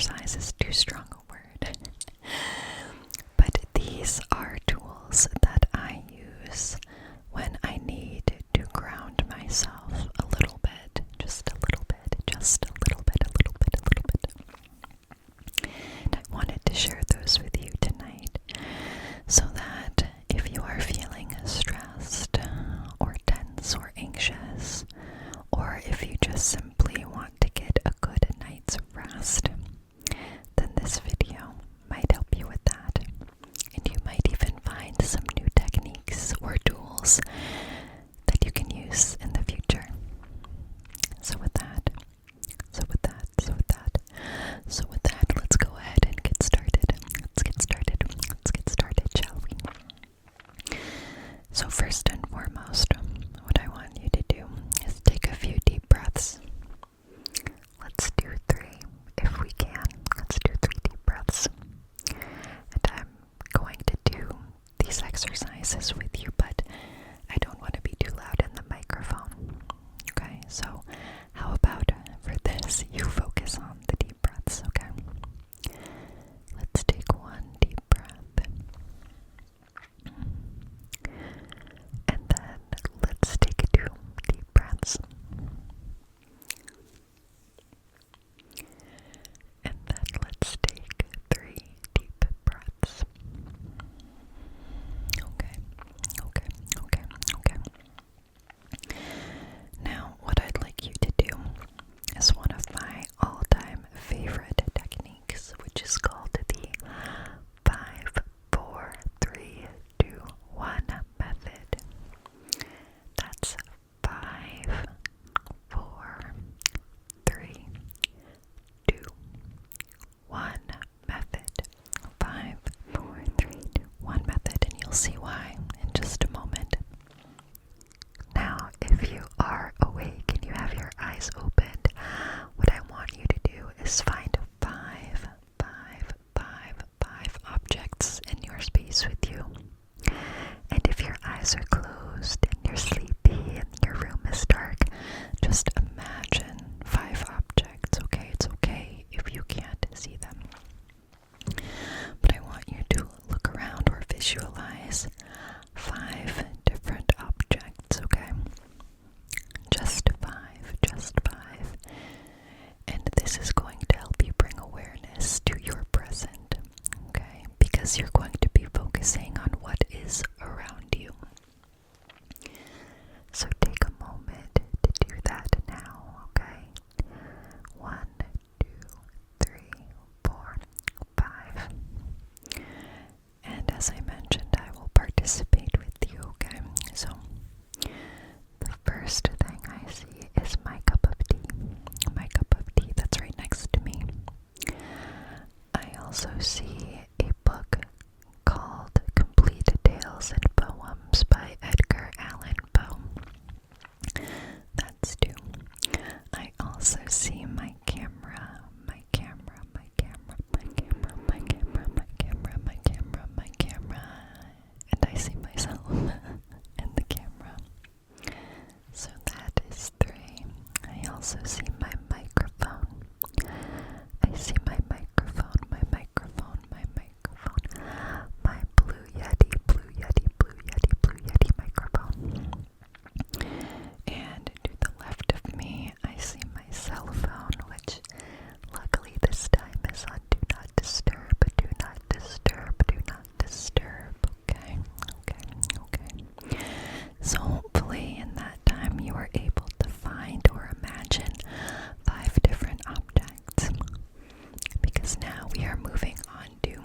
exercise is too strong a word. But these are tools that I use when I need to ground myself a little bit, just a little bit, just a little bit, a little bit, a little bit. And I wanted to share those with you tonight so that if you are feeling stressed or tense or anxious, or if you just simply want to get a good night's rest, then this video might help you with that. And you might even find some new techniques or tools that you can use in the future. So with that, let's go ahead and get started. Let's get started, shall we? So first and foremost, what I want you to do is take a few deep breaths. Let's do 3 if we can. Let's do 3 deep breaths. And I'm going to do these exercises with you, but I don't want to be too loud in the microphone. Okay, so how about for this, you focus on the deep breaths, okay? Let's take 1 deep breath. And then let's take 2 deep breaths. And then let's take 3 deep breaths. Okay. Now, what I'd like you to do is one of my all-time favorite techniques, which is called the 5, 4, 3, 2, 1 method. That's 5, 4, 3, 2, 1 method. 5, 4, 3, 2, 1 method, and you'll see why in just a moment. Now, if you are awake and you have your eyes opened, what I want you to do is find 5 objects in your space with you. And if your eyes are closed and you're sleepy and your room is dark, just imagine 5 objects, okay? It's okay if you can't see them. But I want you to look around or visualize 5 different objects, okay? Just 5. And this is going to help you bring awareness to your present, okay? Because you're going to be focusing on what is around you. So take a moment to do that now, okay? 1, 2, 3, 4, 5. And as I mentioned, I will participate with you, okay? So the first thing I see is my cup of tea. My cup of tea that's right next to me. I also see a book called Complete Tales and Poems by Edgar Allan Poe. That's 2. I also see my camera, and I see myself in the camera. So that is 3. I also see my microphone. I see my microphone, my Blue Yeti microphone. And to the left of me, I see my cell phone, which luckily this time is on Do Not Disturb, okay? So hopefully in that time you were able to find or imagine 5 different objects. Because now we are moving on to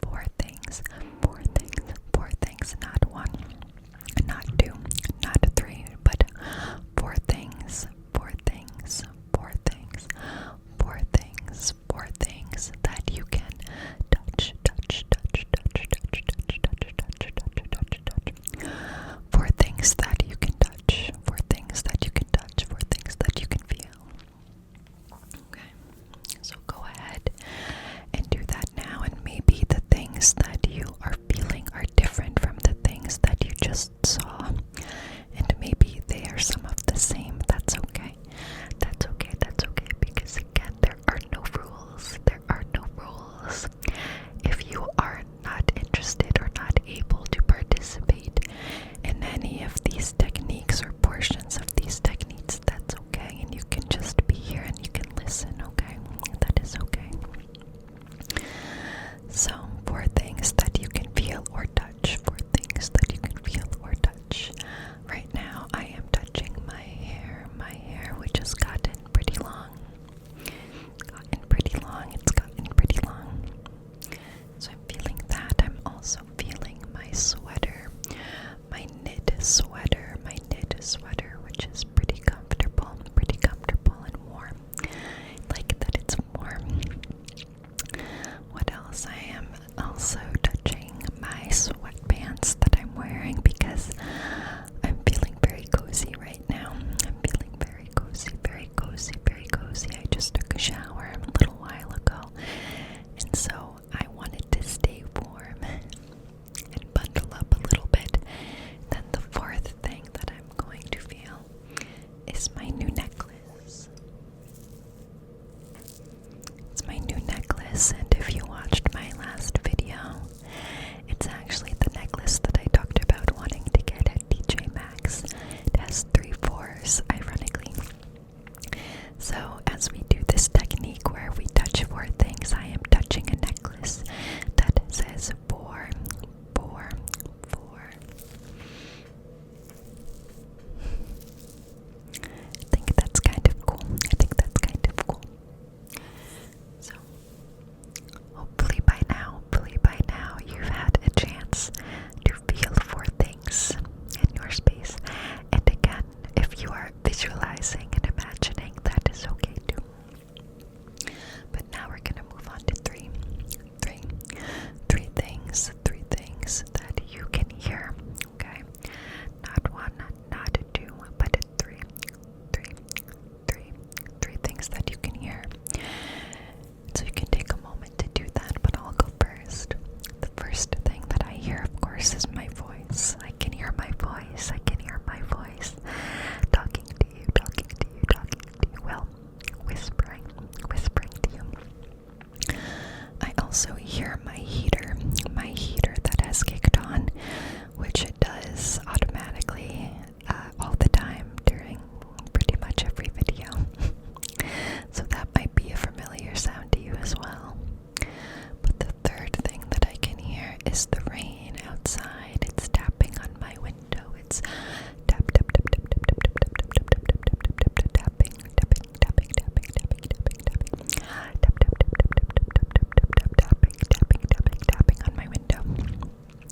4 things, not 1, not 2, not 3, but 4 things that you can touch. 4 things that you can touch, 4 things that you can touch, 4 things that you can feel. Okay, so go ahead and do that now. things. I am touching a necklace that says 4, 4, 4. I think that's kind of cool. So, hopefully by now, you've had a chance to feel for things in your space. And again, if you are visualizing and imagining, that is okay too. But now we're gonna move on to three things that you can hear. Okay, not one, not two, but three things that you can hear. So you can take a moment to do that, but I'll go first. The first thing that I hear, of course, is my voice. I can hear my voice. Talking to you. Well, whispering to you. I also hear my heater that has kicked on, which it does automatically all the time during pretty much every video. So that might be a familiar sound to you as well. But the third thing that I can hear is the rain outside. It's tapping on my window. It's tapping on my window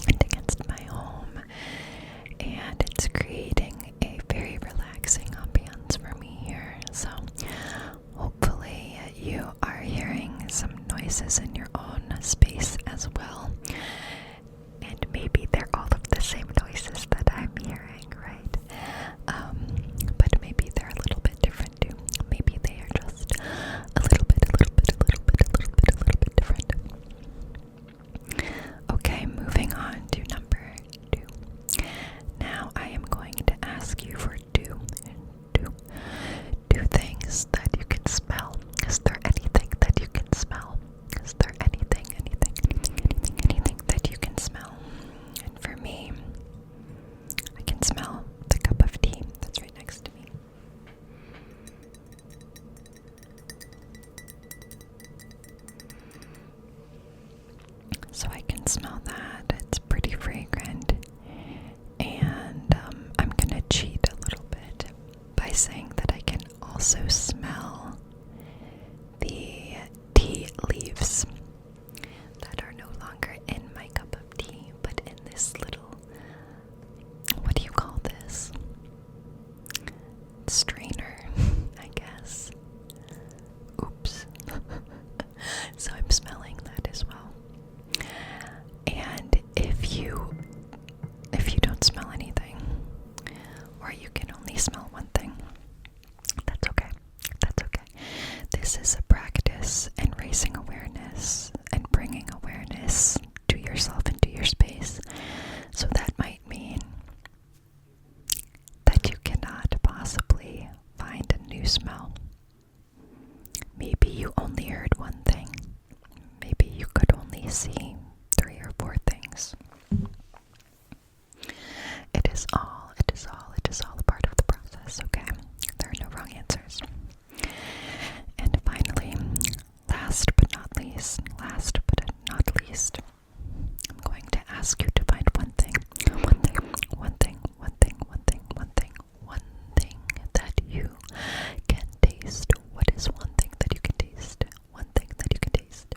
and against my home. And it's creating a very relaxing ambiance for me here. So hopefully you are hearing some noises in your own space as well. And maybe they're all of the same noises that I'm hearing, right? But maybe they're a little bit different too. Maybe they are just a little bit different. Okay, moving on to number 2. Now I am going to ask you for two things that you can smell. Is there anything that you can smell? Is there anything that you can smell? And for me, I can smell the cup of tea that's right next to me. So I can smell that. It's pretty fragrant. And I'm gonna cheat a little bit by saying that I can also smell the tea leaves that are no longer in my cup of tea, but in this little, what do you call this? Strainer, I guess. Oops. So I'm smelling that as well. And if you don't smell anything, or you can only smell one thing, that's okay. This is a practice in raising awareness and bringing awareness to yourself and to your space. So that might mean that you cannot possibly find a new smell. Maybe you only heard one thing. Maybe you could only see 3 or 4 things. It is all a part of the process, okay? There are no wrong answers. And finally, last but not least, I'm going to ask you to find one thing that you can taste. What is one thing that you can taste?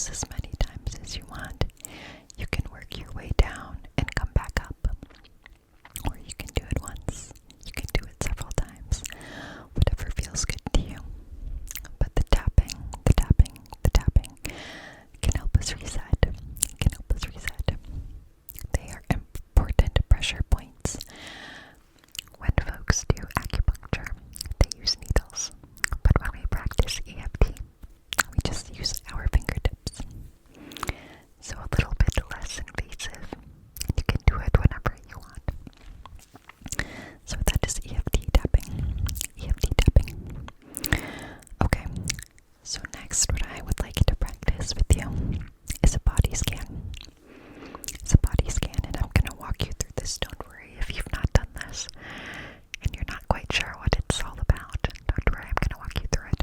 this as many times as you want. You can work your way down and come back up. Or you can do it once. You can do it several times. Whatever feels good to you. But the tapping can help us reset. They are important pressure points. When folks do acupuncture, they use needles. But when we practice EFT, we just use our fingertips. So a little bit less invasive. You can do it whenever you want. So that is EFT tapping. Okay, so next what I would like to practice with you is a body scan. And I'm going to walk you through this. Don't worry if you've not done this and you're not quite sure what it's all about. Don't worry, I'm going to walk you through it.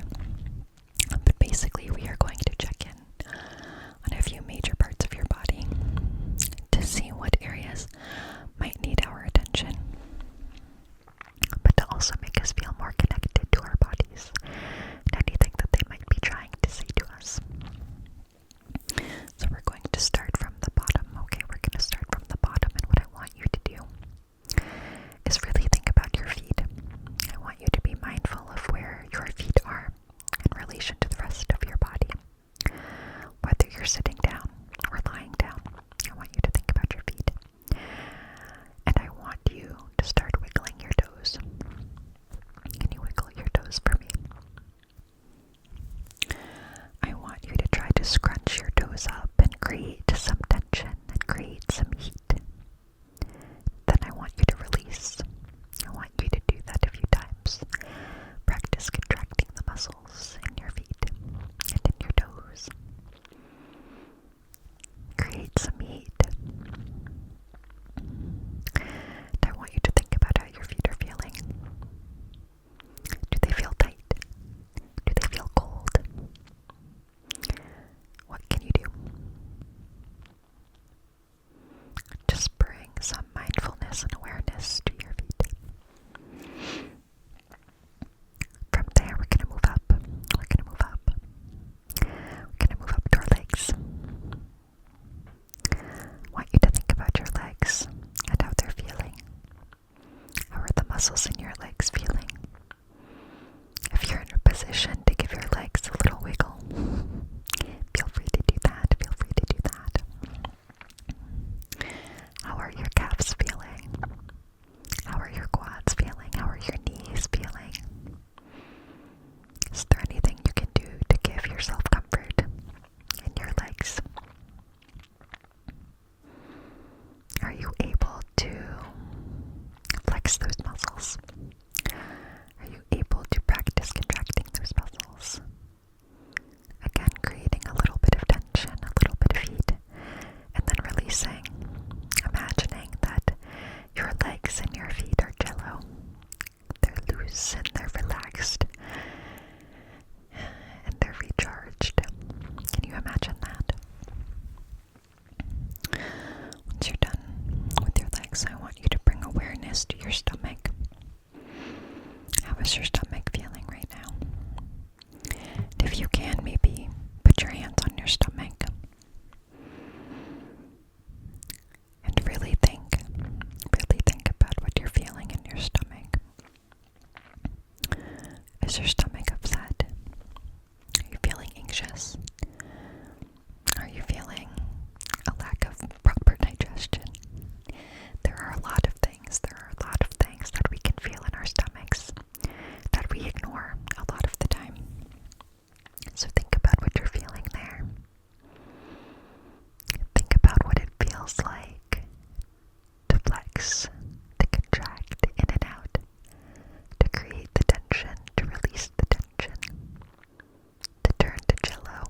But basically, we are going to check in on a few major parts of your body to see what areas might need our attention, but to also make us feel more connected to our bodies and anything that they might be trying to say to us. So we're going to start from the bottom. Okay, we're going to start from the bottom, and what I want you to do is really think about your feet. I want you to be mindful of where your feet are in relation to the rest of your body. Whether you're sitting down or lying down, I want you to think about your feet. And I want you to start wiggling your toes. Can you wiggle your toes for me? I want you to try to scrunch your toes up and create some tension and create some heat. Then I want you to release. I want you to do that a few times. Practice contracting the muscles in your feet and in your toes. Create some heat. And I want you to think about how your feet are feeling. Do they feel tight? Do they feel cold? What can you do? Just bring some mindfulness and awareness to your feet. From there, we're going to move up. We're going to move up. We're going to move up to our legs. I want you to think about your legs and how they're feeling. How are the muscles in your legs feeling? If you're in a position to give your legs a little wiggle, feel free to do that. How are your calves feeling? How are your quads feeling? How are your knees feeling? Is there anything you can do to give yourself comfort in your legs? Are you able to flex those muscles? Are you able to practice contracting those muscles? Again, creating a little bit of tension, a little bit of heat, and then releasing. Imagining that your legs and your feet are jello. They're loose and they're relaxed and they're recharged. Can you imagine that? Once you're done with your legs, I want you to bring awareness to your stomach. How is your stomach feeling right now? And if you can, maybe put your hands on your stomach and really think about what you're feeling in your stomach. Is your stomach upset? Are you feeling anxious? Are you feeling a lack of proper digestion? There are a lot of things that we can feel in our stomachs that we ignore a lot of the time. So think about what you're feeling there. Think about what it feels like to flex, to contract in and out, to create the tension, to release the tension, to turn to jello,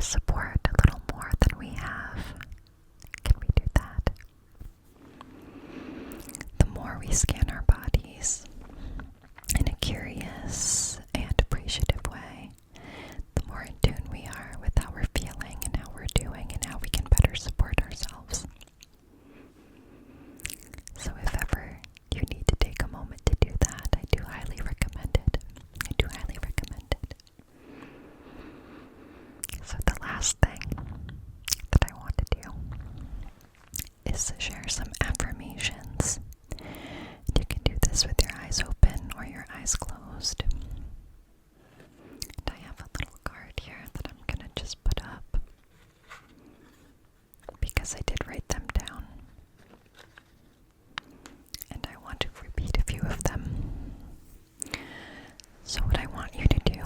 support a little more than we have? Can we do that? The more we scan our bodies in a curious and appreciative way, the more in tune we are with how we're feeling and how we're doing and how we can better support ourselves. So if ever you need to take a moment to do that, I do highly recommend it. I do highly recommend it. So the last thing that I want to do is share some affirmations. You can do this with your eyes open or your eyes closed. And I have a little card here that I'm going to just put up because I did write them down. And I want to repeat a few of them. So what I want you to do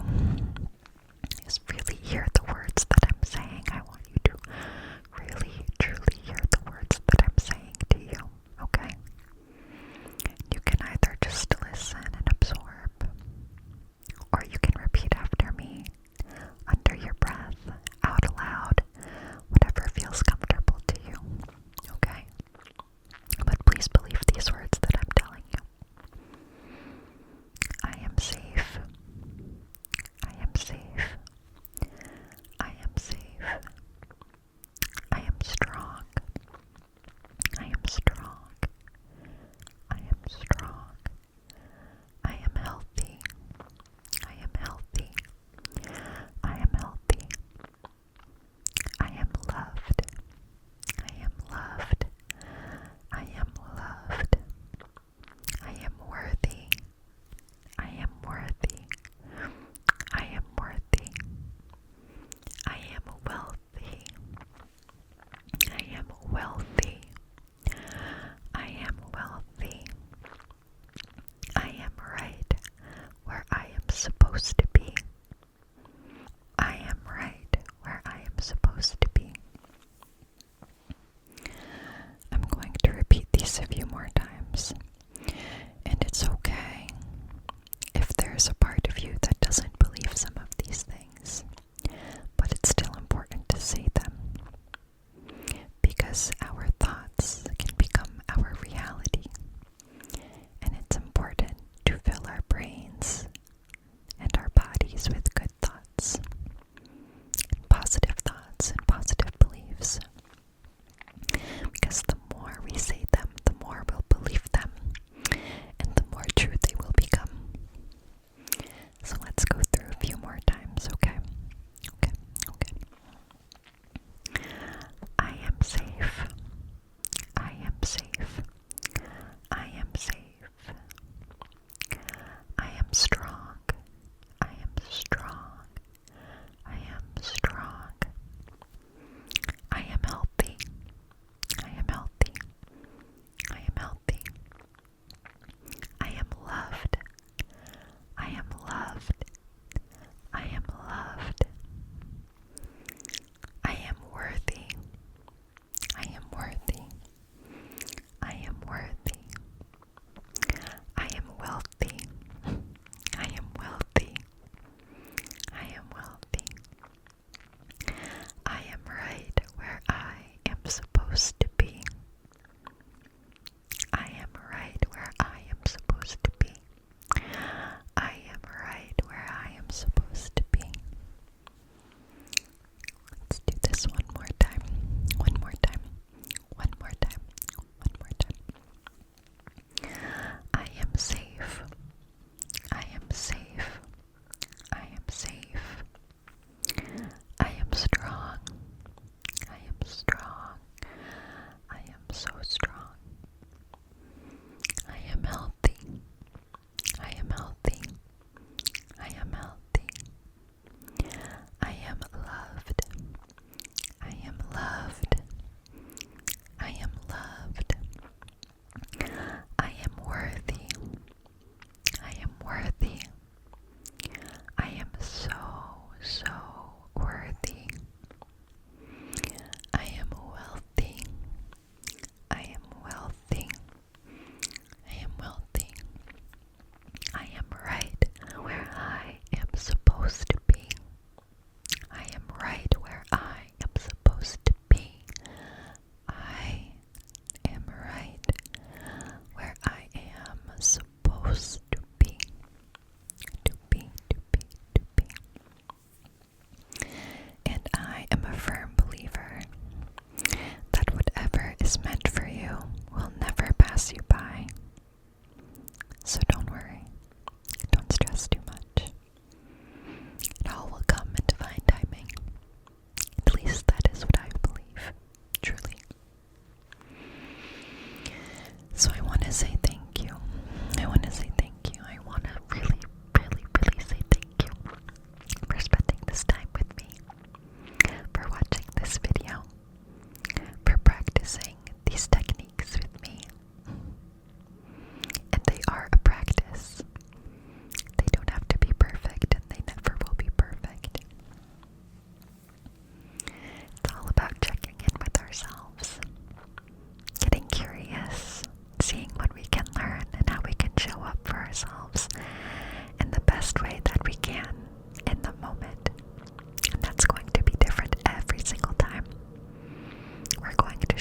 is really hear the words that I'm saying. I want you to really, truly hear the words that I'm saying to you, okay? You can either just listen and absorb,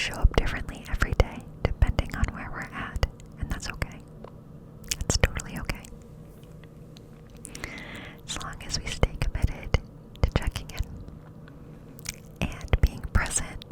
show up differently every day, depending on where we're at, and that's okay. It's totally okay. As long as we stay committed to checking in and being present